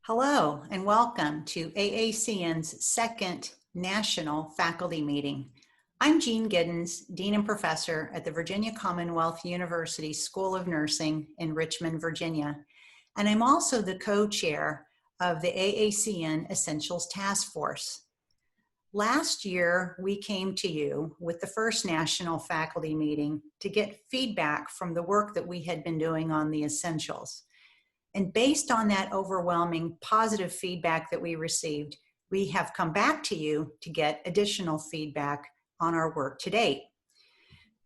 Hello and welcome to AACN's second National Faculty Meeting. I'm Jean Giddens, Dean and Professor at the Virginia Commonwealth University School of Nursing in Richmond, Virginia, and I'm also the co-chair of the AACN Essentials Task Force. Last year, we came to you with the first National Faculty Meeting to get feedback from the work that we had been doing on the essentials. And based on that overwhelming positive feedback that we received, we have come back to you to get additional feedback on our work to date.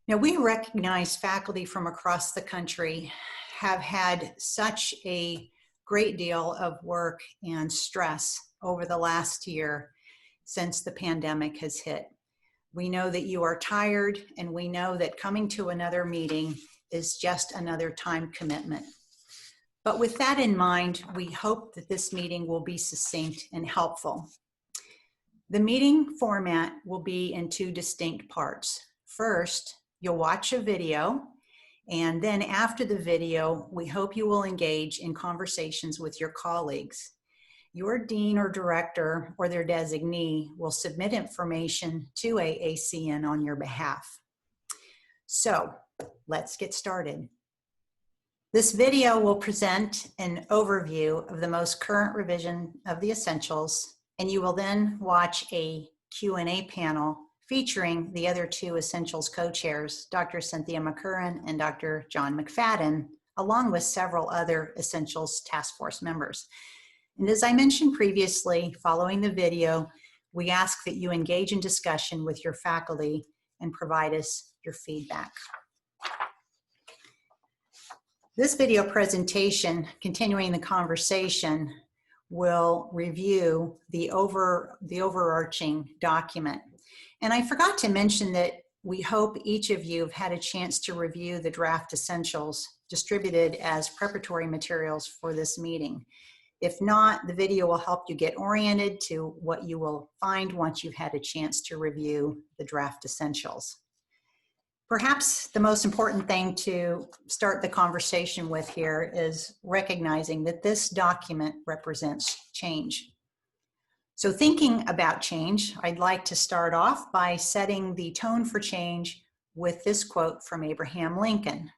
Now, we recognize faculty from across the country have had such a great deal of work and stress over the last year since the pandemic has hit. We know that you are tired, and we know that coming to another meeting is just another time commitment. But with that in mind, we hope that this meeting will be succinct and helpful. The meeting format will be in two distinct parts. First, you'll watch a video, and then after the video, we hope you will engage in conversations with your colleagues. Your dean or director or their designee will submit information to AACN on your behalf. So let's get started. This video will present an overview of the most current revision of the essentials, and you will then watch a Q&A panel featuring the other two essentials co-chairs, Dr. Cynthia McCurran and Dr. John McFadden, along with several other essentials task force members. And as I mentioned previously, following the video, we ask that you engage in discussion with your faculty and provide us your feedback. This video presentation, continuing the conversation, will review the overarching document. And I forgot to mention that we hope each of you have had a chance to review the draft essentials distributed as preparatory materials for this meeting. If not, the video will help you get oriented to what you will find once you've had a chance to review the draft essentials. Perhaps the most important thing to start the conversation with here is recognizing that this document represents change. So thinking about change, I'd like to start off by setting the tone for change with this quote from Abraham Lincoln.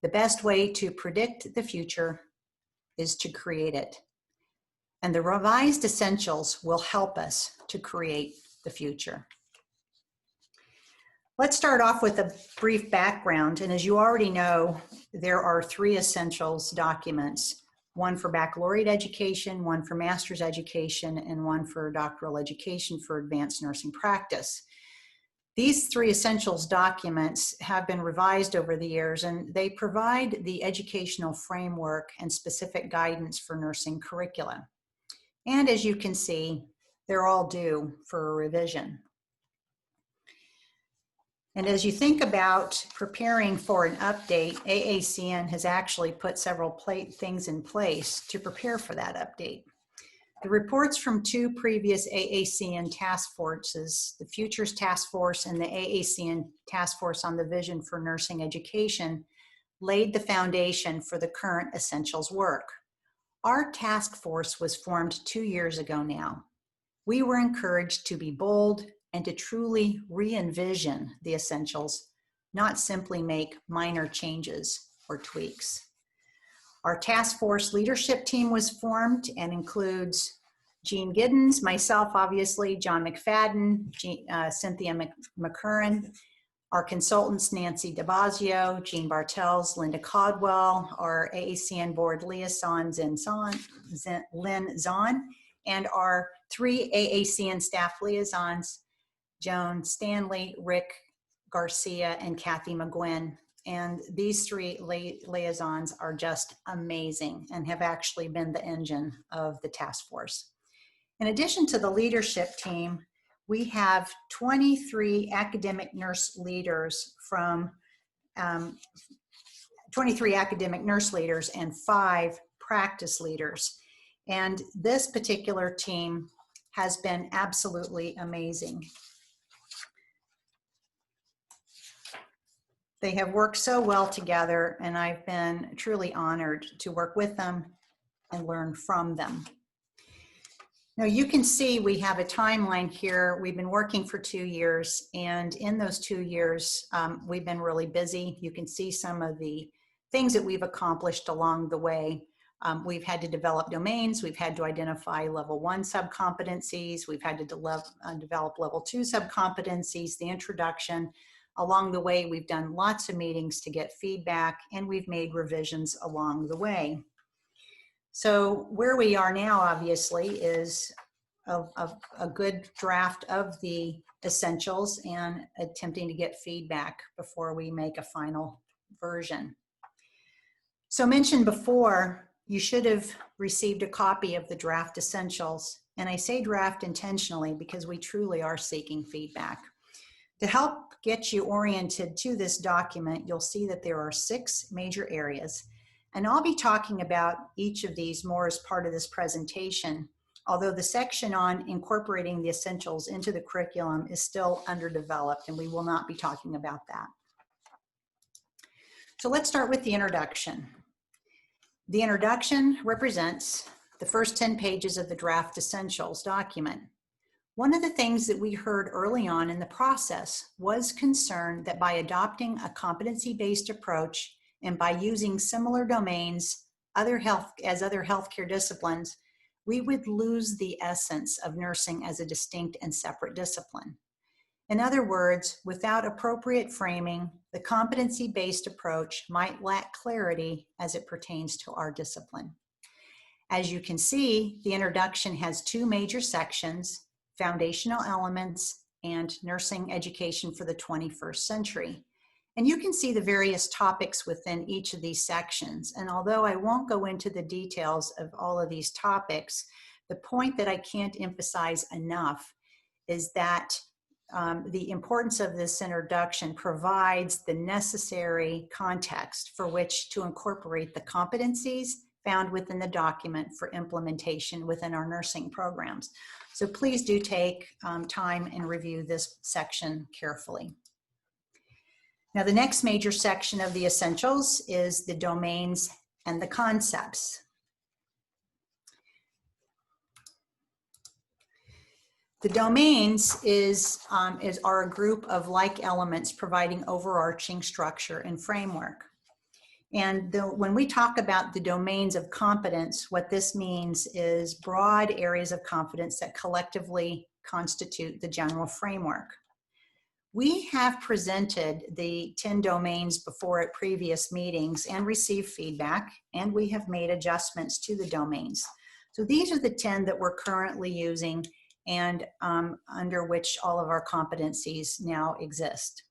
"The best way to predict the future is to create it." And the revised essentials will help us to create the future. Let's start off with a brief background. And as you already know, there are three essentials documents, one for baccalaureate education, one for master's education, and one for doctoral education for advanced nursing practice. These three essentials documents have been revised over the years, and they provide the educational framework and specific guidance for nursing curricula. And as you can see, they're all due for a revision. And as you think about preparing for an update, AACN has actually put several things in place to prepare for that update. The reports from two previous AACN task forces, the Futures Task Force and the AACN Task Force on the Vision for Nursing Education, laid the foundation for the current essentials work. Our task force was formed 2 years ago now. We were encouraged to be bold and to truly re-envision the essentials, not simply make minor changes or tweaks. Our task force leadership team was formed and includes Jean Giddens, myself, obviously, John McFadden, Cynthia McCurran, our consultants, Nancy DeBazio, Jean Bartels, Linda Caldwell, our AACN board liaisons, Lynn Zahn, and our three AACN staff liaisons, Joan Stanley, Rick Garcia, and Kathy McGuinn. And these three liaisons are just amazing and have actually been the engine of the task force. In addition to the leadership team, we have 23 academic nurse leaders from 23 academic nurse leaders and 5 practice leaders. And this particular team has been absolutely amazing. They have worked so well together, and I've been truly honored to work with them and learn from them. Now you can see we have a timeline here. We've been working for 2 years, and in those 2 years, we've been really busy. You can see some of the things that we've accomplished along the way. We've had to develop domains. We've had to identify level 1 subcompetencies. We've had to develop level 2 subcompetencies, the introduction. Along the way, we've done lots of meetings to get feedback, and we've made revisions along the way. So where we are now, obviously, is a good draft of the essentials and attempting to get feedback before we make a final version. So mentioned before, you should have received a copy of the draft essentials. And I say draft intentionally because we truly are seeking feedback. To help get you oriented to this document, you'll see that there are 6 major areas. And I'll be talking about each of these more as part of this presentation, although the section on incorporating the essentials into the curriculum is still underdeveloped, and we will not be talking about that. So let's start with the introduction. The introduction represents the first 10 pages of the draft essentials document. One of the things that we heard early on in the process was concern that by adopting a competency-based approach and by using similar domains as other healthcare disciplines, we would lose the essence of nursing as a distinct and separate discipline. In other words, without appropriate framing, the competency-based approach might lack clarity as it pertains to our discipline. As you can see, the introduction has 2 major sections: foundational elements and nursing education for the 21st century. And you can see the various topics within each of these sections. And although I won't go into the details of all of these topics, the point that I can't emphasize enough is that the importance of this introduction provides the necessary context for which to incorporate the competencies found within the document for implementation within our nursing programs. So please do take time and review this section carefully. Now, the next major section of the essentials is the domains and the concepts. The domains are a group of like elements providing overarching structure and framework. And when we talk about the domains of competence, what this means is broad areas of competence that collectively constitute the general framework. We have presented the 10 domains before at previous meetings and received feedback, and we have made adjustments to the domains. So these are the 10 that we're currently using and under which all of our competencies now exist.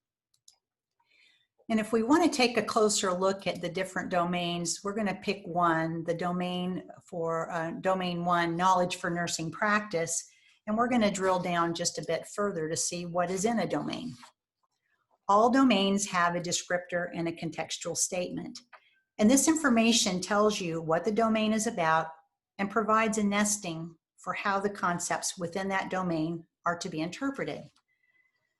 And if we want to take a closer look at the different domains, we're going to pick one, the domain for domain 1, knowledge for nursing practice, and we're going to drill down just a bit further to see what is in a domain. All domains have a descriptor and a contextual statement, and this information tells you what the domain is about and provides a nesting for how the concepts within that domain are to be interpreted.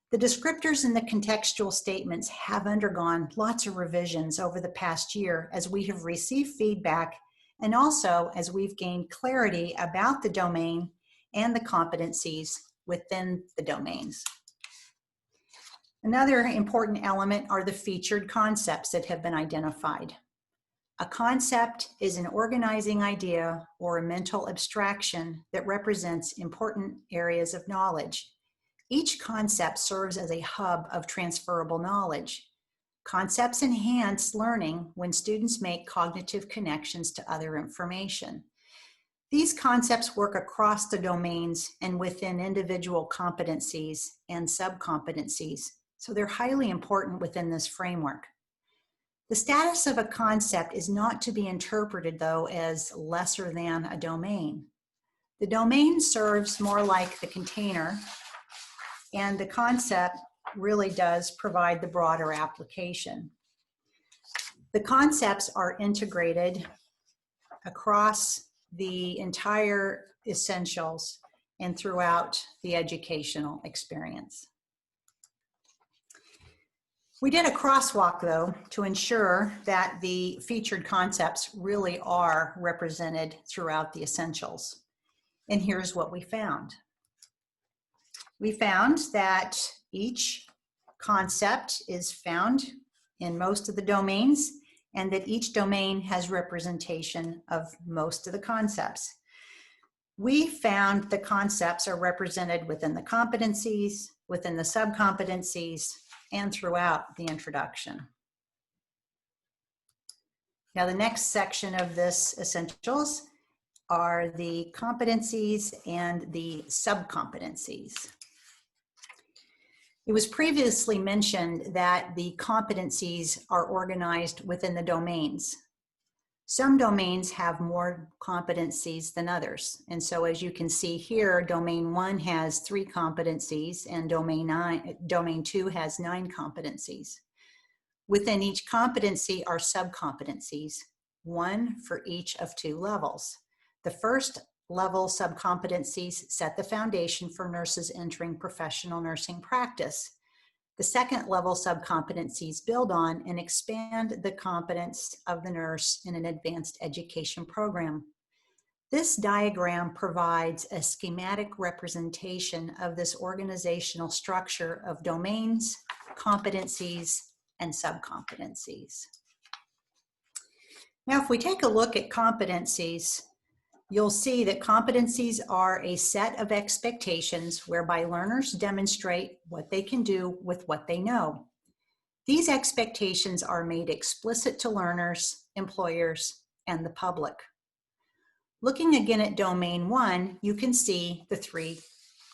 The descriptors and the contextual statements have undergone lots of revisions over the past year as we have received feedback and also as we've gained clarity about the domain and the competencies within the domains. Another important element are the featured concepts that have been identified. A concept is an organizing idea or a mental abstraction that represents important areas of knowledge. Each concept serves as a hub of transferable knowledge. Concepts enhance learning when students make cognitive connections to other information. These concepts work across the domains and within individual competencies and subcompetencies, so they're highly important within this framework. The status of a concept is not to be interpreted, though, as lesser than a domain. The domain serves more like the container, and the concept really does provide the broader application. The concepts are integrated across the entire essentials and throughout the educational experience. We did a crosswalk, though, to ensure that the featured concepts really are represented throughout the essentials. And here's what we found. We found that each concept is found in most of the domains, and that each domain has representation of most of the concepts. We found the concepts are represented within the competencies, within the subcompetencies, and throughout the introduction. Now, the next section of this essentials are the competencies and the subcompetencies. It was previously mentioned that the competencies are organized within the domains. Some domains have more competencies than others. And so as you can see here, domain 1 has 3 competencies and domain 2 has 9 competencies. Within each competency are subcompetencies, 1 for each of 2 levels. The first level subcompetencies set the foundation for nurses entering professional nursing practice. The second level subcompetencies build on and expand the competence of the nurse in an advanced education program. This diagram provides a schematic representation of this organizational structure of domains, competencies, and subcompetencies. Now, if we take a look at competencies, you'll see that competencies are a set of expectations whereby learners demonstrate what they can do with what they know. These expectations are made explicit to learners, employers, and the public. Looking again at domain 1, you can see the 3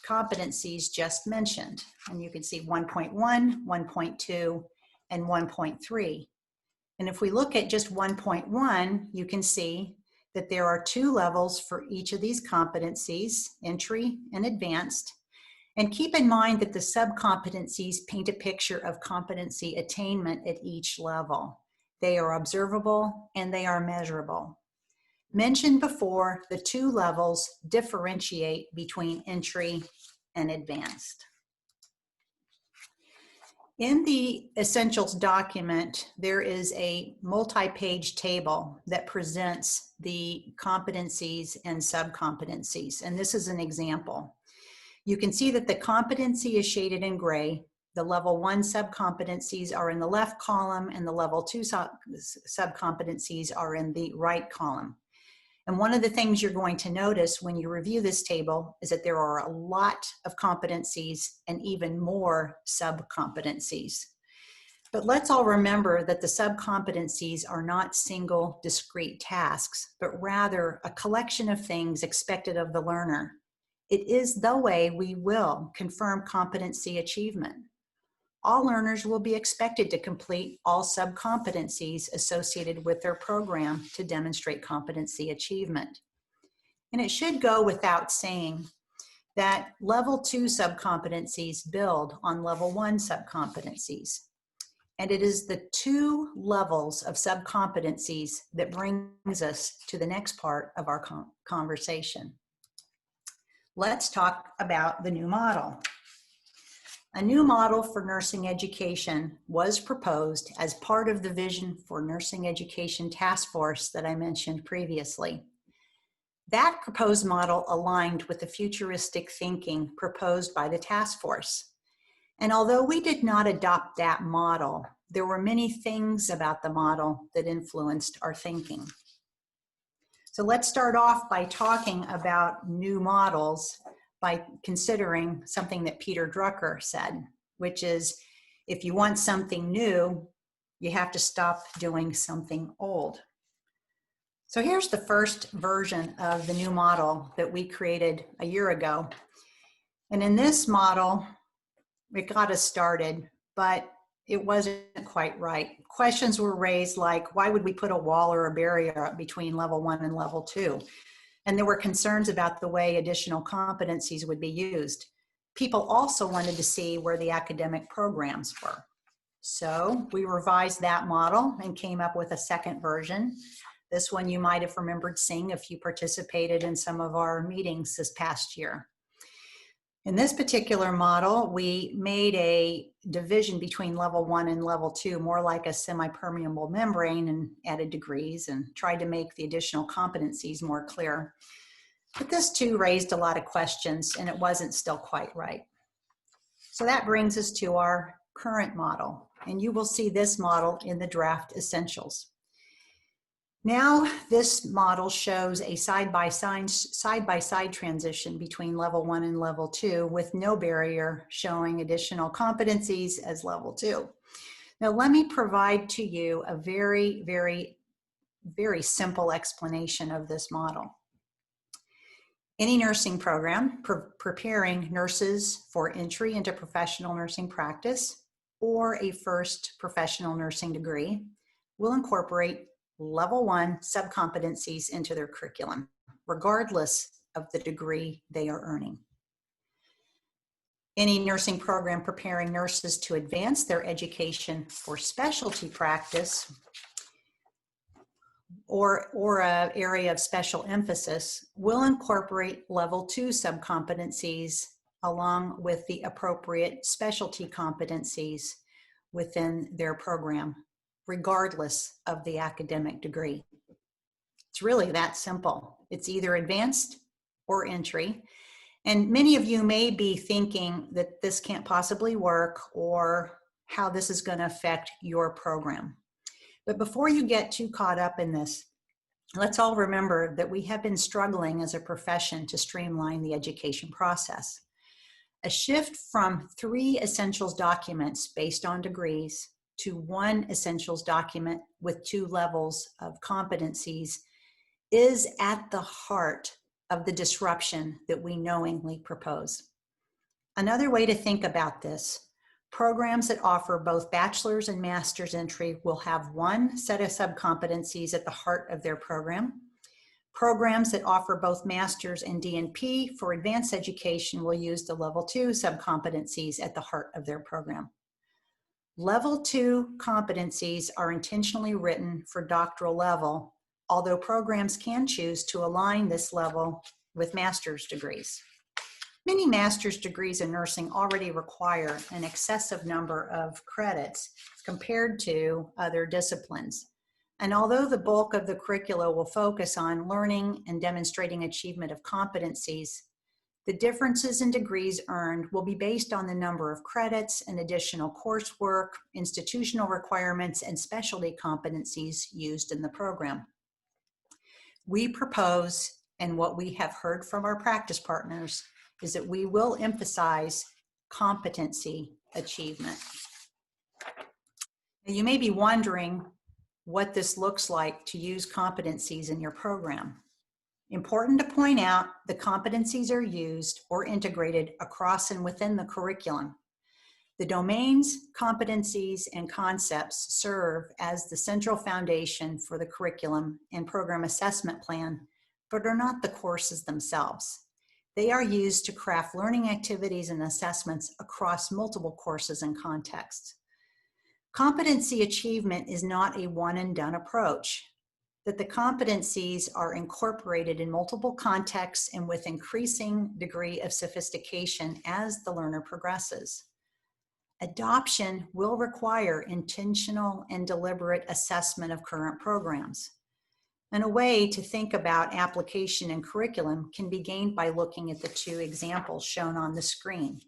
competencies just mentioned. And you can see 1.1, 1.2, and 1.3. And if we look at just 1.1, you can see that there are 2 levels for each of these competencies, entry and advanced. And keep in mind that the subcompetencies paint a picture of competency attainment at each level. They are observable and they are measurable. Mentioned before, the 2 levels differentiate between entry and advanced. In the Essentials document, there is a multi-page table that presents the competencies and subcompetencies, and this is an example. You can see that the competency is shaded in gray. The level 1 subcompetencies are in the left column, and the level 2 subcompetencies are in the right column. And one of the things you're going to notice when you review this table is that there are a lot of competencies and even more subcompetencies. But let's all remember that the subcompetencies are not single discrete tasks, but rather a collection of things expected of the learner. It is the way we will confirm competency achievement. All learners will be expected to complete all subcompetencies associated with their program to demonstrate competency achievement. And it should go without saying that level 2 subcompetencies build on level 1 subcompetencies. And it is the 2 levels of subcompetencies that brings us to the next part of our conversation. Let's talk about the new model. A new model for nursing education was proposed as part of the Vision for Nursing Education Task Force that I mentioned previously. That proposed model aligned with the futuristic thinking proposed by the task force. And although we did not adopt that model, there were many things about the model that influenced our thinking. So let's start off by talking about new models by considering something that Peter Drucker said, which is, if you want something new, you have to stop doing something old. So here's the first version of the new model that we created a year ago. And in this model, it got us started, but it wasn't quite right. Questions were raised like, why would we put a wall or a barrier up between level 1 and level 2? And there were concerns about the way additional competencies would be used. People also wanted to see where the academic programs were. So we revised that model and came up with a second version. This one you might have remembered seeing if you participated in some of our meetings this past year. In this particular model, we made a division between level 1 and level 2, more like a semi-permeable membrane, and added degrees and tried to make the additional competencies more clear. But this too raised a lot of questions, and it wasn't still quite right. So that brings us to our current model, and you will see this model in the draft essentials. Now, this model shows a side-by-side transition between level 1 and level 2 with no barrier, showing additional competencies as level 2. Now, let me provide to you a very, very, very simple explanation of this model. Any nursing program preparing nurses for entry into professional nursing practice or a first professional nursing degree will incorporate level 1 subcompetencies into their curriculum, regardless of the degree they are earning. Any nursing program preparing nurses to advance their education for specialty practice or an area of special emphasis will incorporate level 2 subcompetencies along with the appropriate specialty competencies within their program, regardless of the academic degree. It's really that simple. It's either advanced or entry. And many of you may be thinking that this can't possibly work or how this is going to affect your program. But before you get too caught up in this, let's all remember that we have been struggling as a profession to streamline the education process. A shift from 3 essentials documents based on degrees to 1 essentials document with 2 levels of competencies is at the heart of the disruption that we knowingly propose. Another way to think about this: programs that offer both bachelor's and master's entry will have 1 set of subcompetencies at the heart of their program. Programs that offer both master's and DNP for advanced education will use the level 2 subcompetencies at the heart of their program. Level 2 competencies are intentionally written for doctoral level, although programs can choose to align this level with master's degrees. Many master's degrees in nursing already require an excessive number of credits compared to other disciplines. And although the bulk of the curricula will focus on learning and demonstrating achievement of competencies, the differences in degrees earned will be based on the number of credits and additional coursework, institutional requirements, and specialty competencies used in the program. We propose, and what we have heard from our practice partners, is that we will emphasize competency achievement. Now, you may be wondering what this looks like to use competencies in your program. Important to point out, the competencies are used or integrated across and within the curriculum. The domains, competencies, and concepts serve as the central foundation for the curriculum and program assessment plan, but are not the courses themselves. They are used to craft learning activities and assessments across multiple courses and contexts. Competency achievement is not a one-and-done approach, that the competencies are incorporated in multiple contexts and with increasing degree of sophistication as the learner progresses. Adoption will require intentional and deliberate assessment of current programs. And a way to think about application and curriculum can be gained by looking at the 2 examples shown on the screen.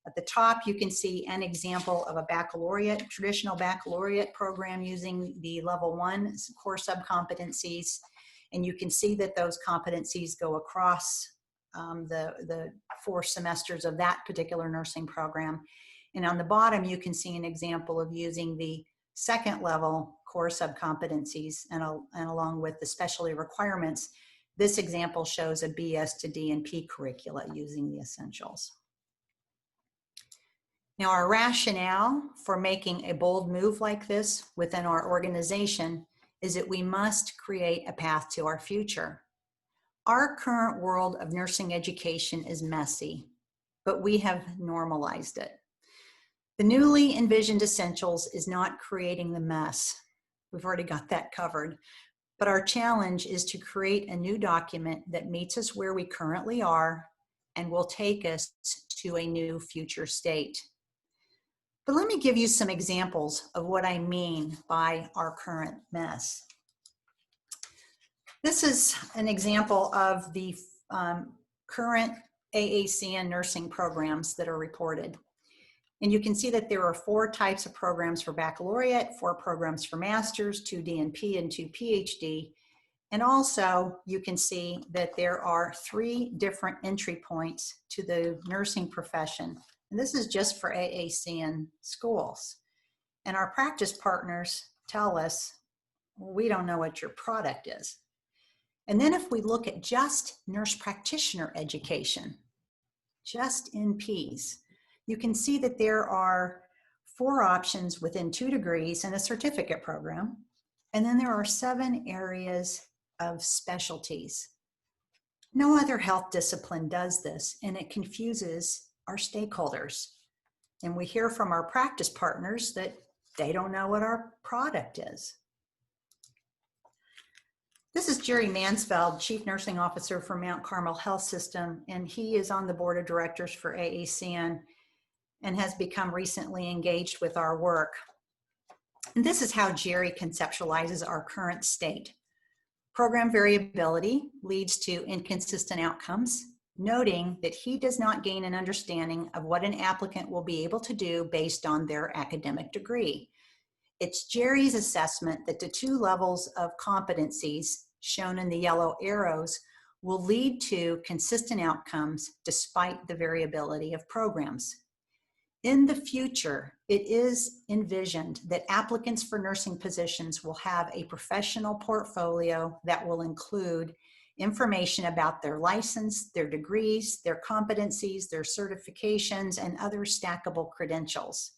At the top, you can see an example of a baccalaureate, traditional baccalaureate program using the level 1 core subcompetencies. And you can see that those competencies go across the 4 semesters of that particular nursing program. And on the bottom, you can see an example of using the 2nd level core subcompetencies and along with the specialty requirements. This example shows a BS to DNP curricula using the essentials. Now, our rationale for making a bold move like this within our organization is that we must create a path to our future. Our current world of nursing education is messy, but we have normalized it. The newly envisioned essentials is not creating the mess. We've already got that covered. But our challenge is to create a new document that meets us where we currently are and will take us to a new future state. But let me give you some examples of what I mean by our current mess. This is an example of the current AACN nursing programs that are reported. And you can see that there are 4 types of programs for baccalaureate, 4 programs for master's, 2 DNP and 2 PhD. And also you can see that there are 3 different entry points to the nursing profession. And this is just for AACN schools. And our practice partners tell us, well, we don't know what your product is. And then if we look at just nurse practitioner education, just NPs, you can see that there are 4 options within 2 degrees and a certificate program. And then there are 7 areas of specialties. No other health discipline does this, and it confuses our stakeholders. And we hear from our practice partners that they don't know what our product is. This is Jerry Mansfeld, Chief Nursing Officer for Mount Carmel Health System, and he is on the board of directors for AACN and has become recently engaged with our work. And this is how Jerry conceptualizes our current state. Program variability leads to inconsistent outcomes, noting that he does not gain an understanding of what an applicant will be able to do based on their academic degree. It's Jerry's assessment that the 2 levels of competencies shown in the yellow arrows will lead to consistent outcomes despite the variability of programs. In the future, it is envisioned that applicants for nursing positions will have a professional portfolio that will include information about their license, their degrees, their competencies, their certifications, and other stackable credentials.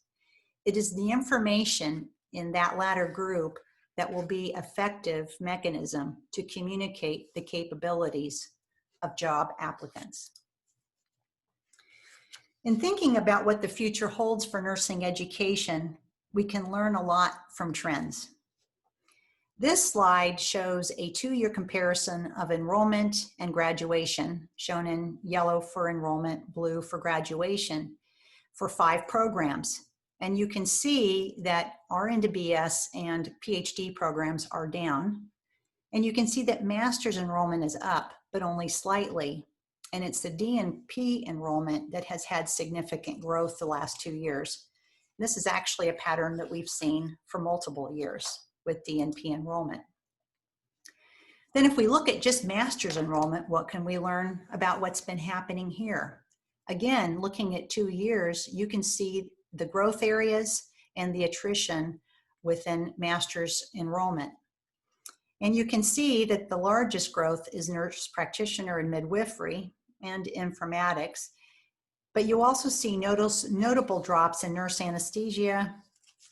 It is the information in that latter group that will be an effective mechanism to communicate the capabilities of job applicants. In thinking about what the future holds for nursing education, we can learn a lot from trends. This slide shows a 2-year comparison of enrollment and graduation, shown in yellow for enrollment, blue for graduation, for 5 programs. And you can see that RN to BS and PhD programs are down. And you can see that master's enrollment is up, but only slightly. And it's the DNP enrollment that has had significant growth the last 2 years. This is actually a pattern that we've seen for multiple years with DNP enrollment. Then if we look at just master's enrollment, what can we learn about what's been happening here? Again, looking at 2 years, you can see the growth areas and the attrition within master's enrollment. And you can see that the largest growth is nurse practitioner and midwifery and informatics, but you also see notable drops in nurse anesthesia,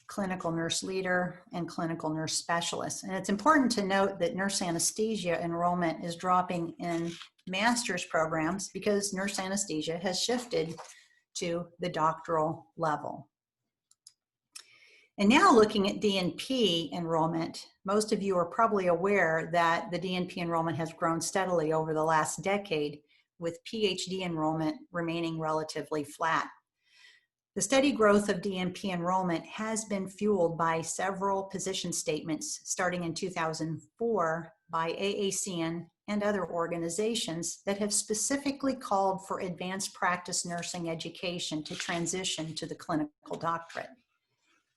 clinical nurse leader, and clinical nurse specialist. And it's important to note that nurse anesthesia enrollment is dropping in master's programs because nurse anesthesia has shifted to the doctoral level. And now looking at DNP enrollment, most of you are probably aware that the DNP enrollment has grown steadily over the last decade, with PhD enrollment remaining relatively flat. The steady growth of DNP enrollment has been fueled by several position statements starting in 2004 by AACN and other organizations that have specifically called for advanced practice nursing education to transition to the clinical doctorate.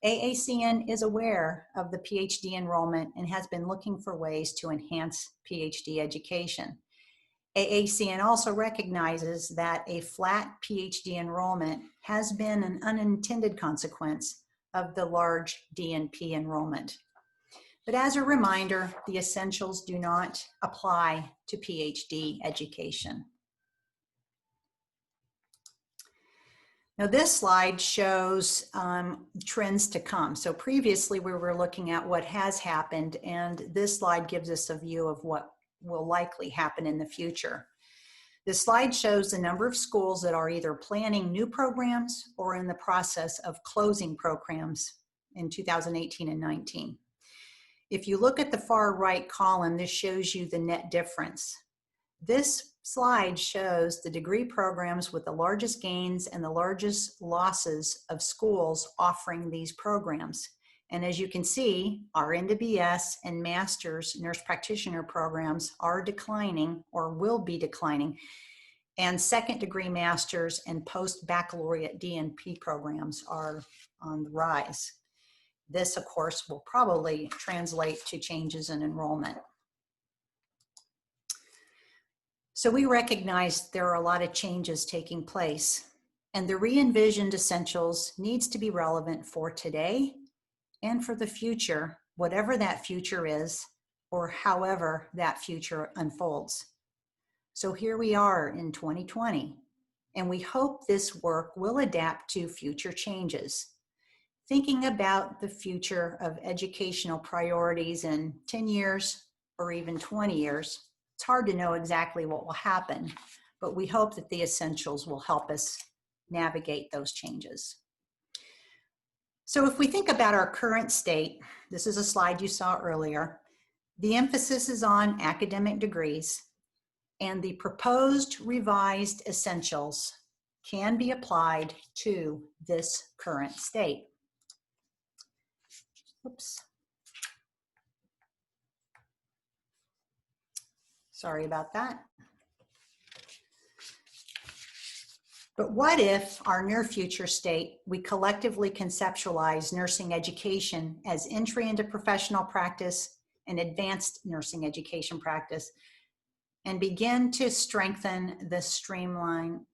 AACN is aware of the PhD enrollment and has been looking for ways to enhance PhD education. AACN also recognizes that a flat PhD enrollment has been an unintended consequence of the large DNP enrollment. But as a reminder, the essentials do not apply to PhD education. Now this slide shows trends to come. So previously we were looking at what has happened, and this slide gives us a view of what will likely happen in the future. This slide shows the number of schools that are either planning new programs or in the process of closing programs in 2018 and 19. If you look at the far right column, this shows you the net difference. This slide shows the degree programs with the largest gains and the largest losses of schools offering these programs. And as you can see, our NWS and Master's Nurse Practitioner programs are declining or will be declining, and second degree Master's and post-baccalaureate DNP programs are on the rise. This, of course, will probably translate to changes in enrollment. So we recognize there are a lot of changes taking place, and the re-envisioned essentials needs to be relevant for today and for the future, whatever that future is, or however that future unfolds. So here we are in 2020, and we hope this work will adapt to future changes. Thinking about the future of educational priorities in 10 years or even 20 years, it's hard to know exactly what will happen, but we hope that the essentials will help us navigate those changes. So if we think about our current state, this is a slide you saw earlier, the emphasis is on academic degrees, and the proposed revised essentials can be applied to this current state. Oops. Sorry about that. But what if our near future state, we collectively conceptualize nursing education as entry into professional practice and advanced nursing education practice, and begin to strengthen the streamline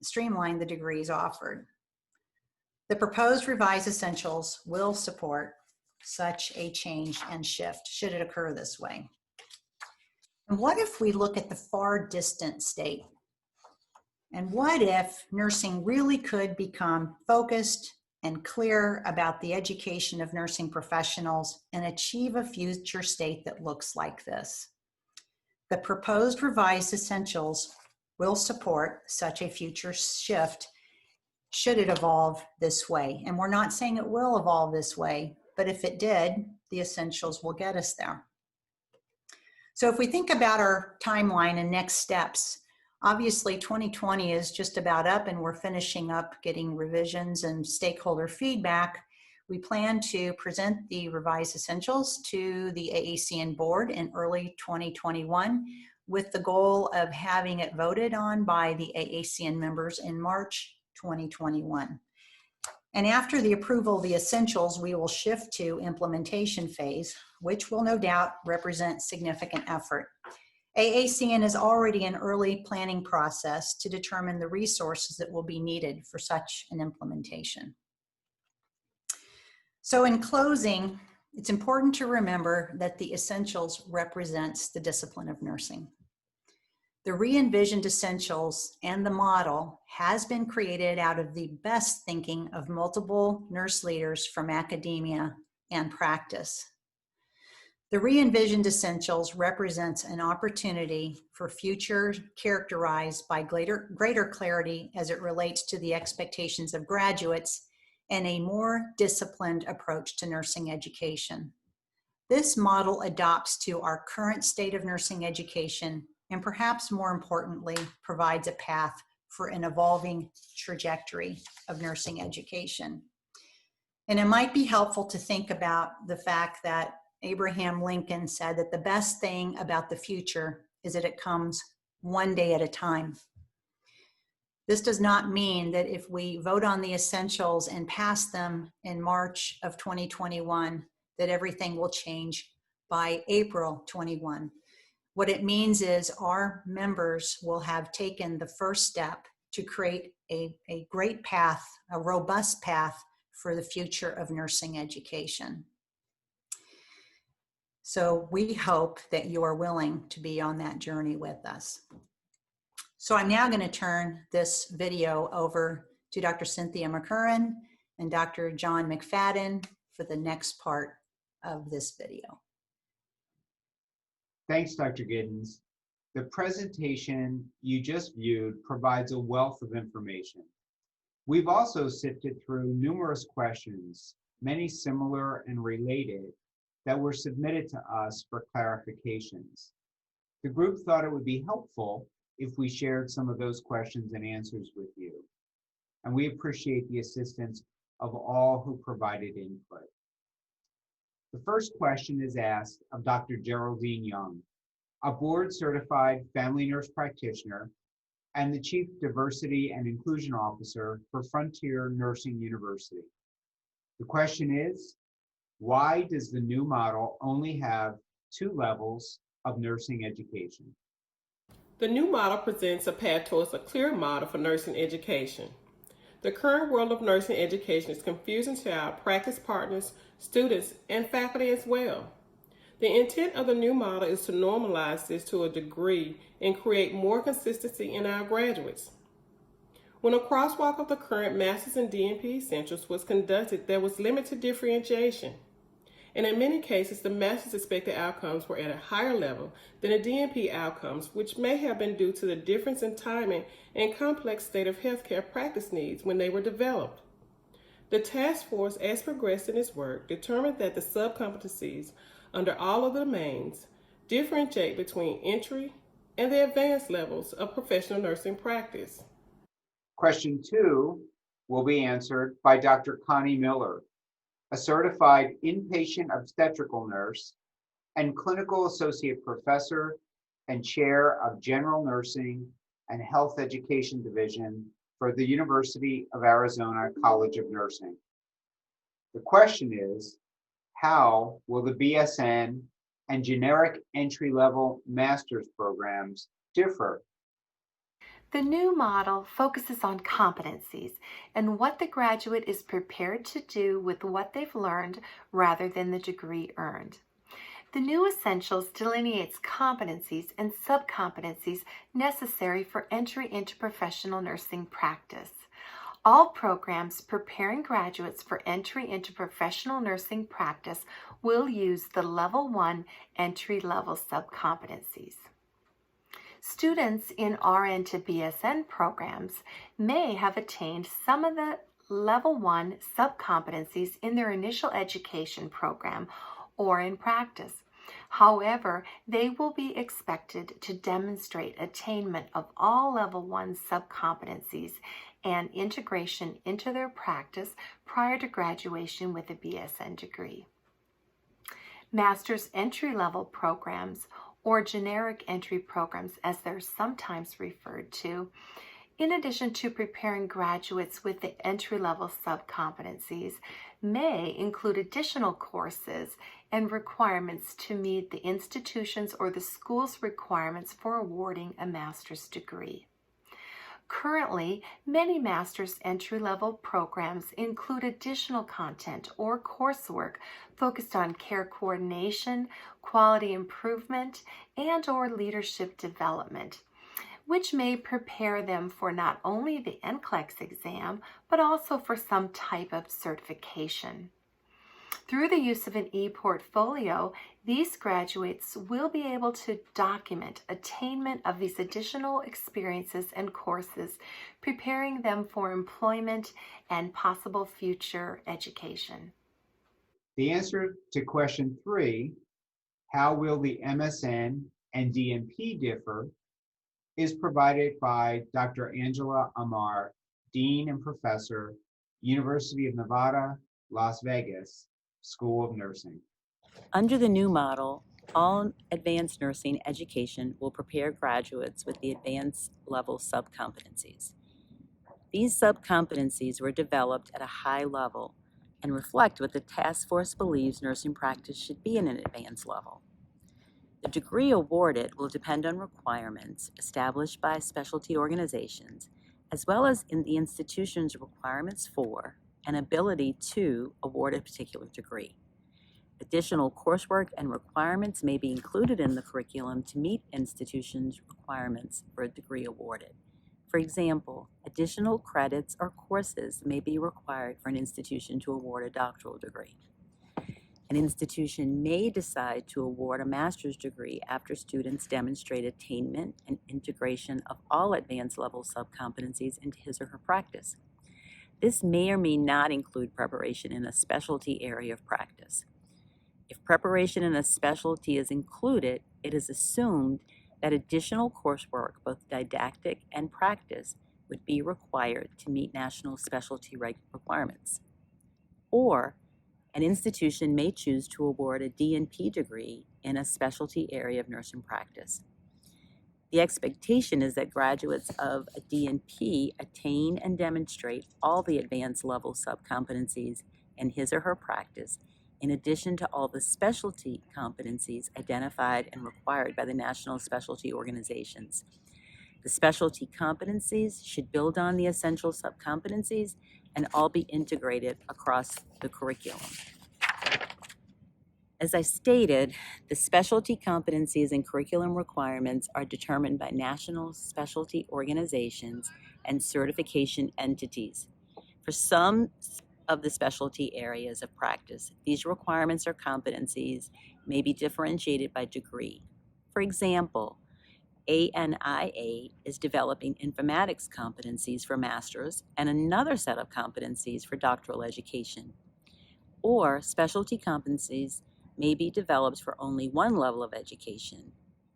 the degrees offered? The proposed revised essentials will support such a change and shift, should it occur this way. And what if we look at the far distant state? And what if nursing really could become focused and clear about the education of nursing professionals and achieve a future state that looks like this? The proposed revised essentials will support such a future shift should it evolve this way. And we're not saying it will evolve this way, but if it did, the essentials will get us there. So if we think about our timeline and next steps, obviously 2020 is just about up and we're finishing up getting revisions and stakeholder feedback. We plan to present the revised essentials to the AACN board in early 2021 with the goal of having it voted on by the AACN members in March 2021. And after the approval of the essentials, we will shift to implementation phase, which will no doubt represent significant effort. AACN is already in early planning process to determine the resources that will be needed for such an implementation. So in closing, it's important to remember that the essentials represents the discipline of nursing. The re-envisioned essentials and the model has been created out of the best thinking of multiple nurse leaders from academia and practice. The re-envisioned essentials represents an opportunity for future characterized by greater clarity as it relates to the expectations of graduates and a more disciplined approach to nursing education. This model adopts to our current state of nursing education, and perhaps more importantly, provides a path for an evolving trajectory of nursing education. And it might be helpful to think about the fact that Abraham Lincoln said that the best thing about the future is that it comes one day at a time. This does not mean that if we vote on the essentials and pass them in March of 2021, that everything will change by April 21. What it means is our members will have taken the first step to create a great path, a robust path for the future of nursing education. So we hope that you are willing to be on that journey with us. So I'm now going to turn this video over to Dr. Cynthia McCurran and Dr. John McFadden for the next part of this video. Thanks, Dr. Giddens. The presentation you just viewed provides a wealth of information. We've also sifted through numerous questions, many similar and related, that were submitted to us for clarifications. The group thought it would be helpful if we shared some of those questions and answers with you. And we appreciate the assistance of all who provided input. The first question is asked of Dr. Geraldine Young, a board-certified family nurse practitioner and the Chief Diversity and Inclusion Officer for Frontier Nursing University. The question is, why does the new model only have 2 levels of nursing education? The new model presents a path towards a clear model for nursing education. The current world of nursing education is confusing to our practice partners, students, and faculty as well. The intent of the new model is to normalize this to a degree and create more consistency in our graduates. When a crosswalk of the current Masters in DNP Essentials was conducted, there was limited differentiation. And in many cases, the master's expected outcomes were at a higher level than the DNP outcomes, which may have been due to the difference in timing and complex state of healthcare practice needs when they were developed. The task force, as progressed in its work, determined that the subcompetencies under all of the domains differentiate between entry and the advanced levels of professional nursing practice. Question 2 will be answered by Dr. Connie Miller, a certified inpatient obstetrical nurse and clinical associate professor and chair of general nursing and health education division for the University of Arizona College of Nursing. The question is, how will the BSN and generic entry-level master's programs differ? The new model focuses on competencies and what the graduate is prepared to do with what they've learned rather than the degree earned. The new Essentials delineates competencies and subcompetencies necessary for entry into professional nursing practice. All programs preparing graduates for entry into professional nursing practice will use the Level 1 entry-level subcompetencies. Students in RN to BSN programs may have attained some of the Level 1 subcompetencies in their initial education program or in practice. However, they will be expected to demonstrate attainment of all Level 1 subcompetencies and integration into their practice prior to graduation with a BSN degree. Master's entry-level programs, or generic entry programs as they're sometimes referred to, in addition to preparing graduates with the entry-level subcompetencies, may include additional courses and requirements to meet the institution's or the school's requirements for awarding a master's degree. Currently, many master's entry-level programs include additional content or coursework focused on care coordination, quality improvement, and/or leadership development, which may prepare them for not only the NCLEX exam, but also for some type of certification. Through the use of an e-portfolio, these graduates will be able to document attainment of these additional experiences and courses, preparing them for employment and possible future education. The answer to question 3, how will the MSN and DNP differ, is provided by Dr. Angela Amar, Dean and Professor, University of Nevada, Las Vegas, School of Nursing. Under the new model, all advanced nursing education will prepare graduates with the advanced level subcompetencies. These subcompetencies were developed at a high level and reflect what the task force believes nursing practice should be in an advanced level. The degree awarded will depend on requirements established by specialty organizations, as well as in the institution's requirements for and ability to award a particular degree. Additional coursework and requirements may be included in the curriculum to meet institutions' requirements for a degree awarded. For example, additional credits or courses may be required for an institution to award a doctoral degree. An institution may decide to award a master's degree after students demonstrate attainment and integration of all advanced level subcompetencies into his or her practice. This may or may not include preparation in a specialty area of practice. If preparation in a specialty is included, it is assumed that additional coursework, both didactic and practice, would be required to meet national specialty requirements. Or an institution may choose to award a DNP degree in a specialty area of nursing practice. The expectation is that graduates of a DNP attain and demonstrate all the advanced level subcompetencies in his or her practice, in addition to all the specialty competencies identified and required by the national specialty organizations. The specialty competencies should build on the essential subcompetencies and all be integrated across the curriculum. As I stated, the specialty competencies and curriculum requirements are determined by national specialty organizations and certification entities. For some of the specialty areas of practice, these requirements or competencies may be differentiated by degree. For example, ANIA is developing informatics competencies for masters and another set of competencies for doctoral education. Or specialty competencies may be developed for only one level of education.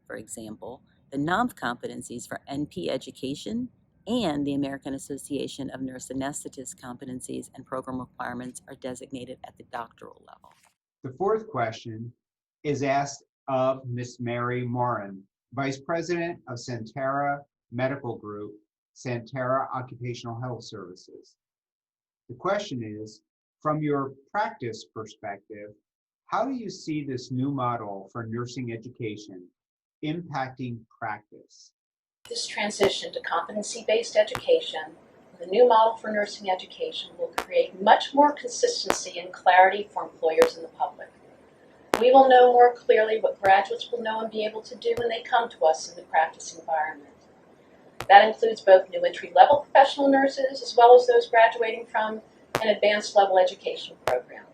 For example, the NOMF competencies for NP education and the American Association of Nurse Anesthetists competencies and program requirements are designated at the doctoral level. The fourth question is asked of Ms. Mary Morin, Vice President of Sentara Medical Group, Sentara Occupational Health Services. The question is, from your practice perspective, how do you see this new model for nursing education impacting practice? This transition to competency-based education, the new model for nursing education, will create much more consistency and clarity for employers and the public. We will know more clearly what graduates will know and be able to do when they come to us in the practice environment. That includes both new entry-level professional nurses as well as those graduating from an advanced level education program.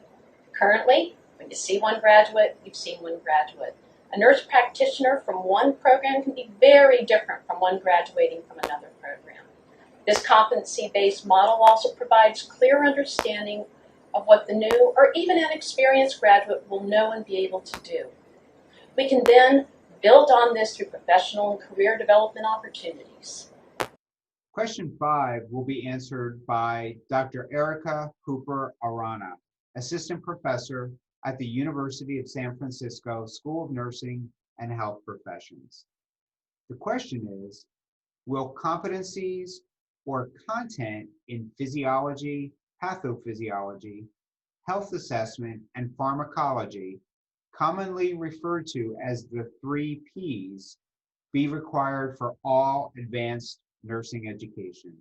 Currently, when you see one graduate, you've seen one graduate. A nurse practitioner from one program can be very different from one graduating from another program. This competency-based model also provides clear understanding of what the new or even an experienced graduate will know and be able to do. We can then build on this through professional and career development opportunities. Question 5 will be answered by Dr. Erica Cooper Arana, Assistant Professor at the University of San Francisco School of Nursing and Health Professions. The question is, will competencies or content in physiology, pathophysiology, health assessment, and pharmacology, commonly referred to as the 3 Ps, be required for all advanced nursing education?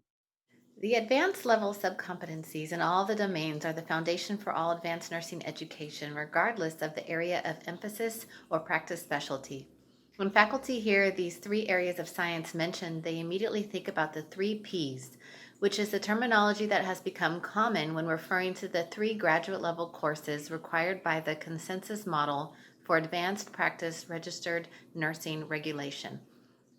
The advanced level subcompetencies in all the domains are the foundation for all advanced nursing education, regardless of the area of emphasis or practice specialty. When faculty hear these 3 areas of science mentioned, they immediately think about the 3 Ps, which is the terminology that has become common when referring to the 3 graduate level courses required by the consensus model for advanced practice registered nursing regulation.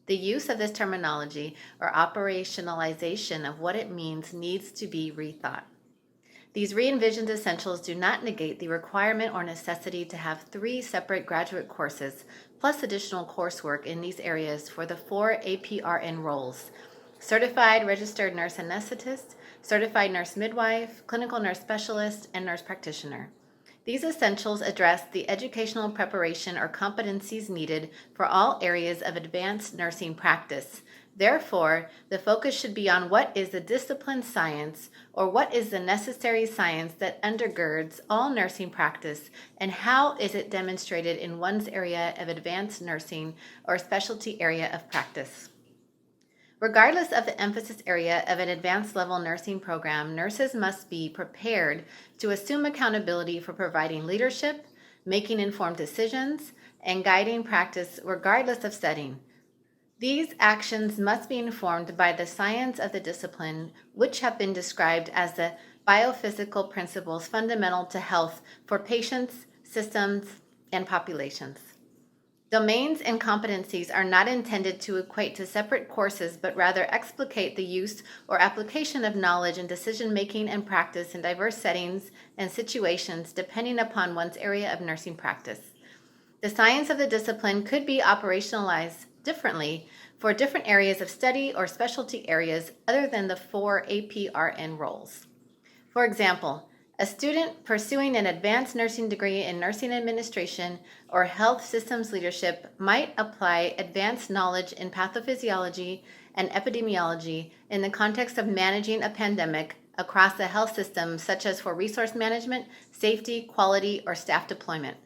The use of this terminology or operationalization of what it means needs to be rethought. These re-envisioned essentials do not negate the requirement or necessity to have 3 separate graduate courses plus additional coursework in these areas for the 4 APRN roles: Certified Registered Nurse Anesthetist, Certified Nurse Midwife, Clinical Nurse Specialist, and Nurse Practitioner. These essentials address the educational preparation or competencies needed for all areas of advanced nursing practice. Therefore, the focus should be on what is the discipline science, or what is the necessary science that undergirds all nursing practice, and how is it demonstrated in one's area of advanced nursing or specialty area of practice. Regardless of the emphasis area of an advanced level nursing program, nurses must be prepared to assume accountability for providing leadership, making informed decisions, and guiding practice regardless of setting. These actions must be informed by the science of the discipline, which have been described as the biophysical principles fundamental to health for patients, systems, and populations. Domains and competencies are not intended to equate to separate courses, but rather explicate the use or application of knowledge in decision-making and practice in diverse settings and situations depending upon one's area of nursing practice. The science of the discipline could be operationalized differently for different areas of study or specialty areas other than the 4 APRN roles. For example, a student pursuing an advanced nursing degree in nursing administration or health systems leadership might apply advanced knowledge in pathophysiology and epidemiology in the context of managing a pandemic across the health system, such as for resource management, safety, quality, or staff deployment.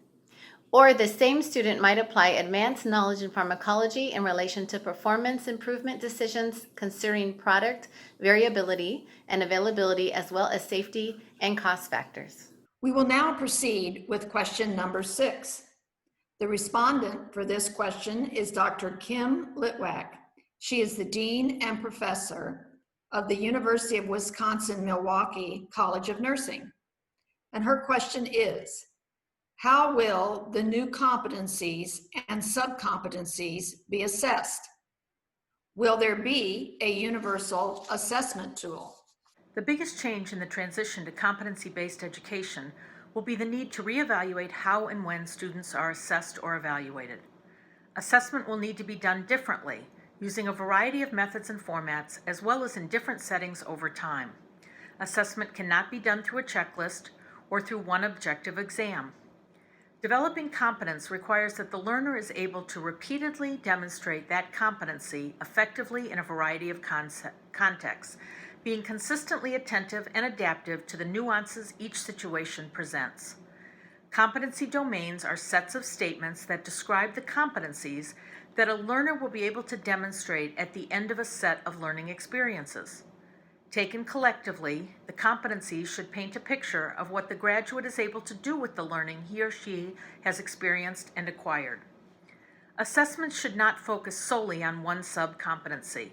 Or the same student might apply advanced knowledge in pharmacology in relation to performance improvement decisions considering product variability and availability, as well as safety and cost factors. We will now proceed with question number 6. The respondent for this question is Dr. Kim Litwack. She is the Dean and Professor of the University of Wisconsin-Milwaukee College of Nursing. And her question is, how will the new competencies and sub-competencies be assessed? Will there be a universal assessment tool? The biggest change in the transition to competency-based education will be the need to reevaluate how and when students are assessed or evaluated. Assessment will need to be done differently, using a variety of methods and formats, as well as in different settings over time. Assessment cannot be done through a checklist or through one objective exam. Developing competence requires that the learner is able to repeatedly demonstrate that competency effectively in a variety of contexts, being consistently attentive and adaptive to the nuances each situation presents. Competency domains are sets of statements that describe the competencies that a learner will be able to demonstrate at the end of a set of learning experiences. Taken collectively, the competencies should paint a picture of what the graduate is able to do with the learning he or she has experienced and acquired. Assessments should not focus solely on one sub-competency.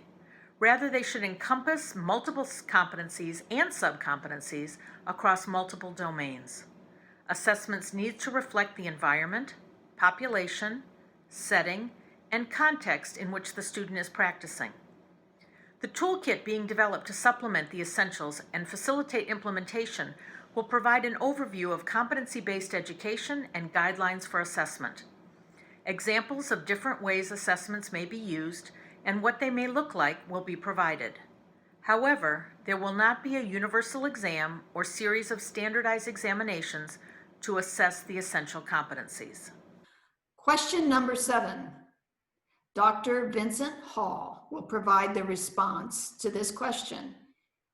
Rather, they should encompass multiple competencies and sub-competencies across multiple domains. Assessments need to reflect the environment, population, setting, and context in which the student is practicing. The toolkit being developed to supplement the essentials and facilitate implementation will provide an overview of competency-based education and guidelines for assessment. Examples of different ways assessments may be used and what they may look like will be provided. However, there will not be a universal exam or series of standardized examinations to assess the essential competencies. Question number 7. Dr. Vincent Hall will provide the response to this question.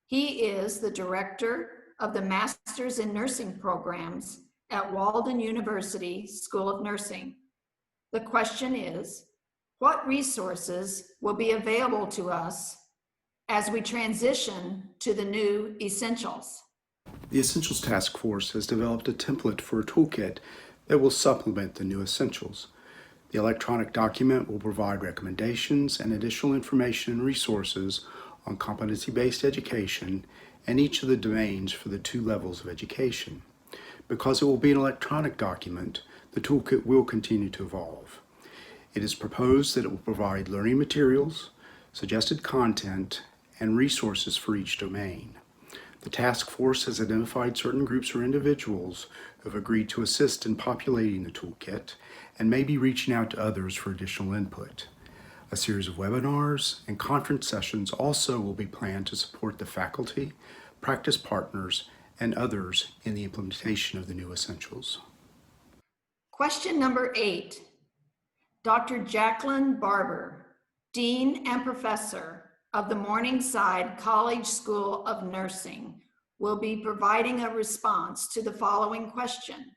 He is the director of the Masters in Nursing programs at Walden University School of Nursing. The question is, what resources will be available to us as we transition to the new essentials? The Essentials Task Force has developed a template for a toolkit that will supplement the new essentials. The electronic document will provide recommendations and additional information and resources on competency-based education and each of the domains for the 2 levels of education. Because it will be an electronic document, the toolkit will continue to evolve. It is proposed that it will provide learning materials, suggested content, and resources for each domain. The task force has identified certain groups or individuals who have agreed to assist in populating the toolkit and may be reaching out to others for additional input. A series of webinars and conference sessions also will be planned to support the faculty, practice partners, and others in the implementation of the new essentials. Question number 8. Dr. Jacqueline Barber, Dean and Professor of the Morningside College School of Nursing, will be providing a response to the following question.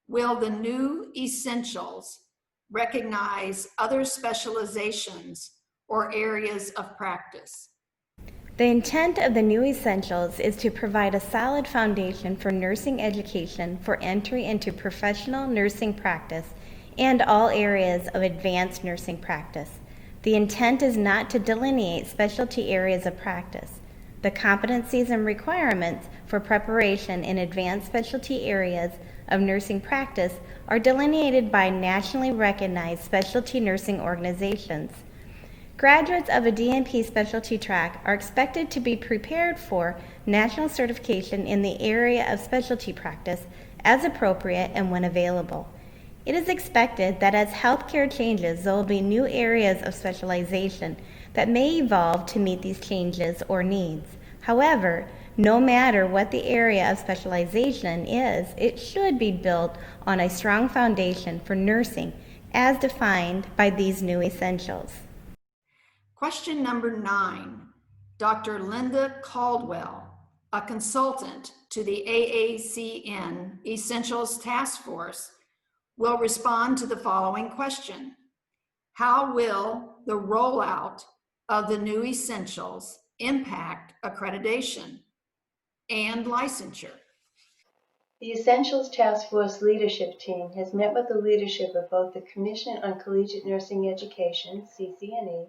Will the new essentials recognize other specializations or areas of practice? The intent of the new essentials is to provide a solid foundation for nursing education for entry into professional nursing practice and all areas of advanced nursing practice. The intent is not to delineate specialty areas of practice. The competencies and requirements for preparation in advanced specialty areas of nursing practice are delineated by nationally recognized specialty nursing organizations. Graduates of a DNP specialty track are expected to be prepared for national certification in the area of specialty practice as appropriate and when available. It is expected that as healthcare changes, there will be new areas of specialization that may evolve to meet these changes or needs. However, no matter what the area of specialization is, it should be built on a strong foundation for nursing as defined by these new essentials. Question number 9. Dr. Linda Caldwell, a consultant to the AACN Essentials Task Force, will respond to the following question. How will the rollout of the new essentials impact accreditation and licensure? The Essentials Task Force leadership team has met with the leadership of both the Commission on Collegiate Nursing Education, CCNE,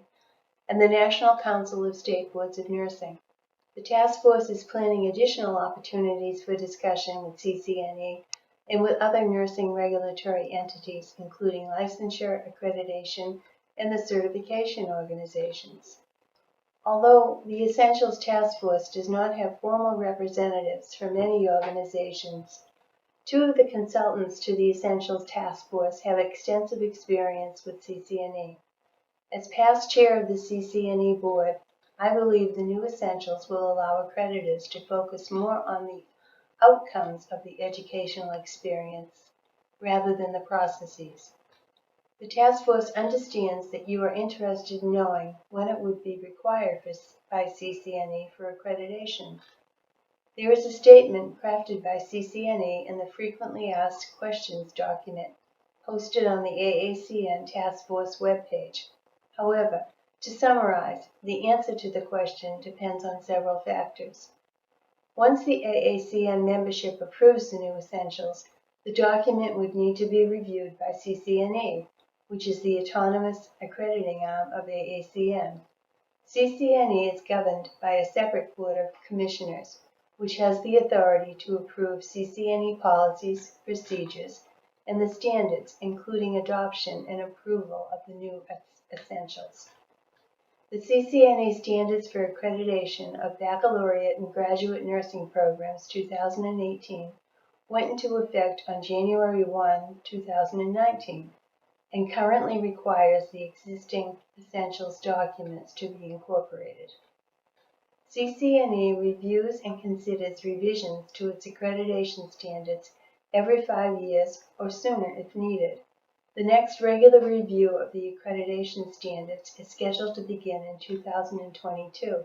and the National Council of State Boards of Nursing. The task force is planning additional opportunities for discussion with CCNE and with other nursing regulatory entities, including licensure, accreditation, and the certification organizations. Although the Essentials Task Force does not have formal representatives from many organizations, 2 of the consultants to the Essentials Task Force have extensive experience with CCNE. As past chair of the CCNE board, I believe the new essentials will allow accreditors to focus more on the outcomes of the educational experience rather than the processes. The task force understands that you are interested in knowing when it would be required by CCNE for accreditation. There is a statement crafted by CCNE in the Frequently Asked Questions document posted on the AACN Task Force webpage. However, to summarize, the answer to the question depends on several factors. Once the AACN membership approves the new essentials, the document would need to be reviewed by CCNE, which is the autonomous accrediting arm of AACN. CCNE is governed by a separate board of commissioners, which has the authority to approve CCNE policies, procedures, and the standards, including adoption and approval of the new essentials. The CCNA Standards for Accreditation of Baccalaureate and Graduate Nursing Programs 2018 went into effect on January 1, 2019, and currently requires the existing essentials documents to be incorporated. CCNE reviews and considers revisions to its accreditation standards every 5 years or sooner if needed. The next regular review of the accreditation standards is scheduled to begin in 2022.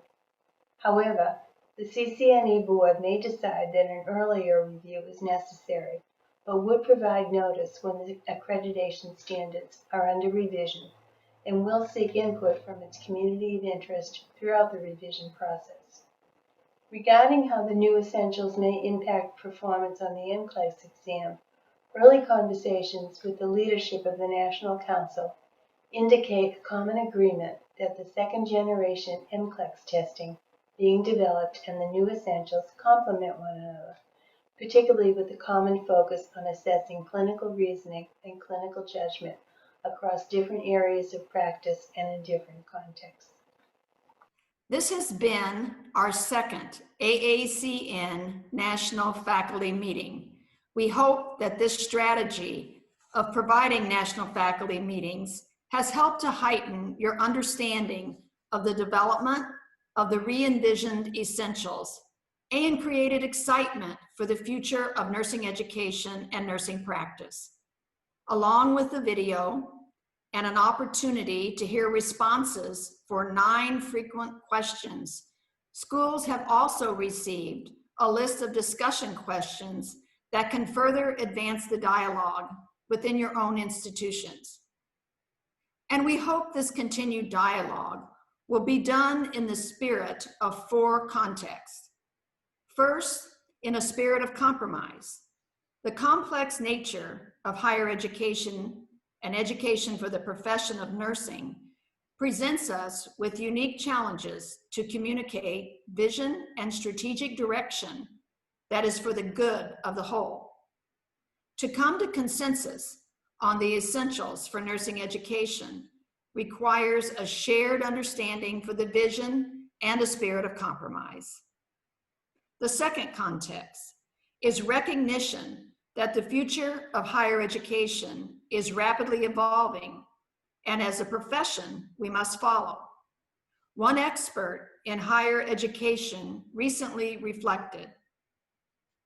However, the CCNE board may decide that an earlier review is necessary, but would provide notice when the accreditation standards are under revision and will seek input from its community of interest throughout the revision process. Regarding how the new essentials may impact performance on the NCLEX exam, early conversations with the leadership of the National Council indicate a common agreement that the second-generation NCLEX testing being developed and the new essentials complement one another, particularly with a common focus on assessing clinical reasoning and clinical judgment across different areas of practice and in different contexts. This has been our second AACN National Faculty Meeting. We hope that this strategy of providing national faculty meetings has helped to heighten your understanding of the development of the re-envisioned essentials and created excitement for the future of nursing education and nursing practice. Along with the video and an opportunity to hear responses for 9 frequent questions, schools have also received a list of discussion questions that can further advance the dialogue within your own institutions. And we hope this continued dialogue will be done in the spirit of 4 contexts. First, in a spirit of compromise. The complex nature of higher education and education for the profession of nursing presents us with unique challenges to communicate vision and strategic direction that is for the good of the whole. To come to consensus on the essentials for nursing education requires a shared understanding for the vision and a spirit of compromise. The second context is recognition that the future of higher education is rapidly evolving, and as a profession, we must follow. One expert in higher education recently reflected,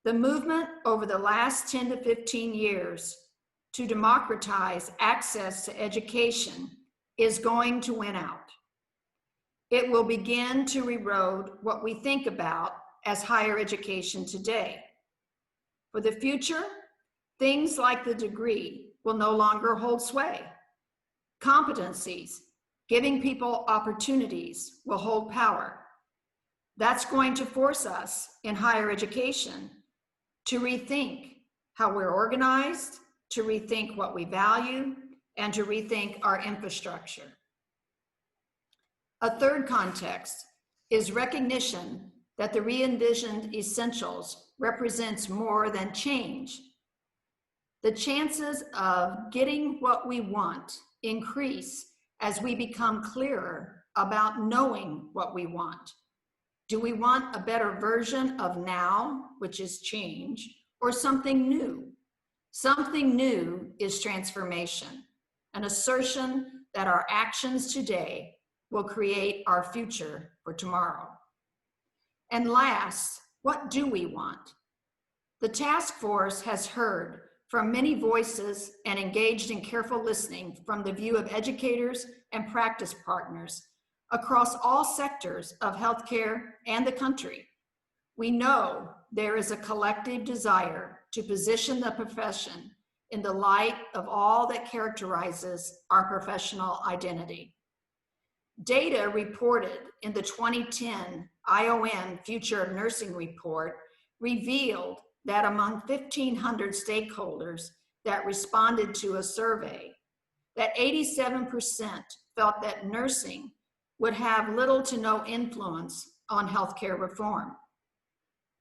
the movement over the last 10 to 15 years to democratize access to education is going to win out. It will begin to erode what we think about as higher education today. For the future, things like the degree will no longer hold sway. Competencies, giving people opportunities, will hold power. That's going to force us in higher education to rethink how we're organized, to rethink what we value, and to rethink our infrastructure. A third context is recognition that the re-envisioned essentials represents more than change. The chances of getting what we want increase as we become clearer about knowing what we want. Do we want a better version of now, which is change, or something new? Something new is transformation, an assertion that our actions today will create our future for tomorrow. And last, what do we want? The task force has heard from many voices and engaged in careful listening from the view of educators and practice partners across all sectors of healthcare and the country. We know there is a collective desire to position the profession in the light of all that characterizes our professional identity. Data reported in the 2010 IOM Future of Nursing report revealed that among 1,500 stakeholders that responded to a survey, that 87% felt that nursing would have little to no influence on healthcare reform.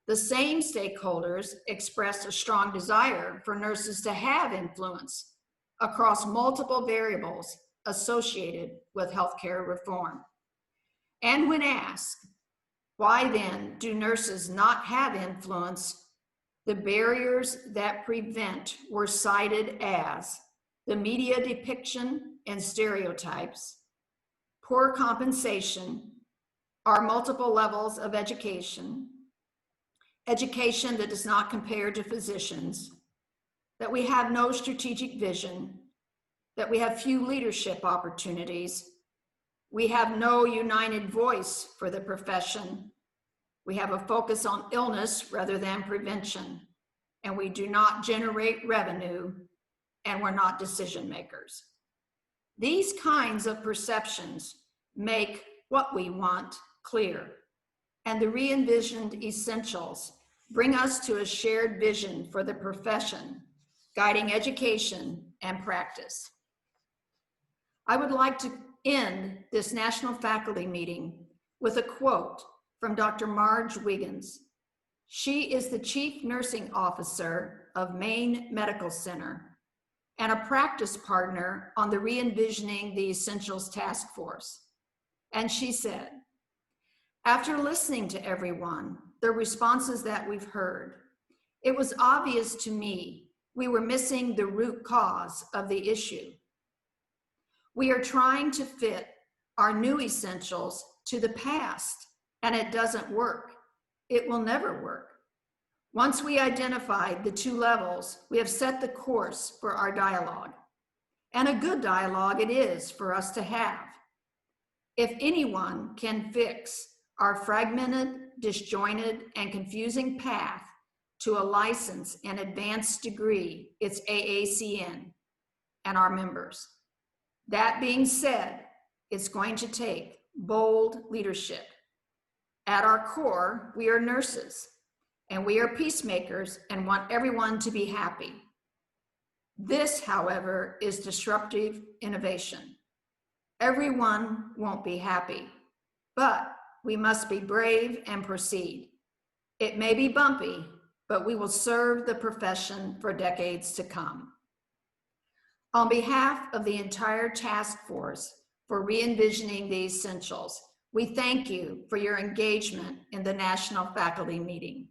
The same stakeholders expressed a strong desire for nurses to have influence across multiple variables associated with healthcare reform. And when asked, why then do nurses not have influence? The barriers that prevent were cited as the media depiction and stereotypes, poor compensation, our multiple levels of education, education that does not compare to physicians, that we have no strategic vision, that we have few leadership opportunities, we have no united voice for the profession, we have a focus on illness rather than prevention, and we do not generate revenue, and we're not decision makers. These kinds of perceptions make what we want clear, and the re-envisioned essentials bring us to a shared vision for the profession, guiding education and practice. I would like to end this National Faculty Meeting with a quote from Dr. Marge Wiggins. She is the Chief Nursing Officer of Maine Medical Center and a practice partner on the Re-envisioning the Essentials Task Force. And she said, after listening to everyone, the responses that we've heard, it was obvious to me we were missing the root cause of the issue. We are trying to fit our new essentials to the past, and it doesn't work. It will never work. Once we identified the two levels, we have set the course for our dialogue. And a good dialogue it is for us to have. If anyone can fix our fragmented, disjointed, and confusing path to a license and advanced degree, it's AACN and our members. That being said, it's going to take bold leadership. At our core, we are nurses, and we are peacemakers and want everyone to be happy. This, however, is disruptive innovation. Everyone won't be happy, but we must be brave and proceed. It may be bumpy, but we will serve the profession for decades to come. On behalf of the entire task force for re-envisioning the essentials, we thank you for your engagement in the National Faculty Meeting.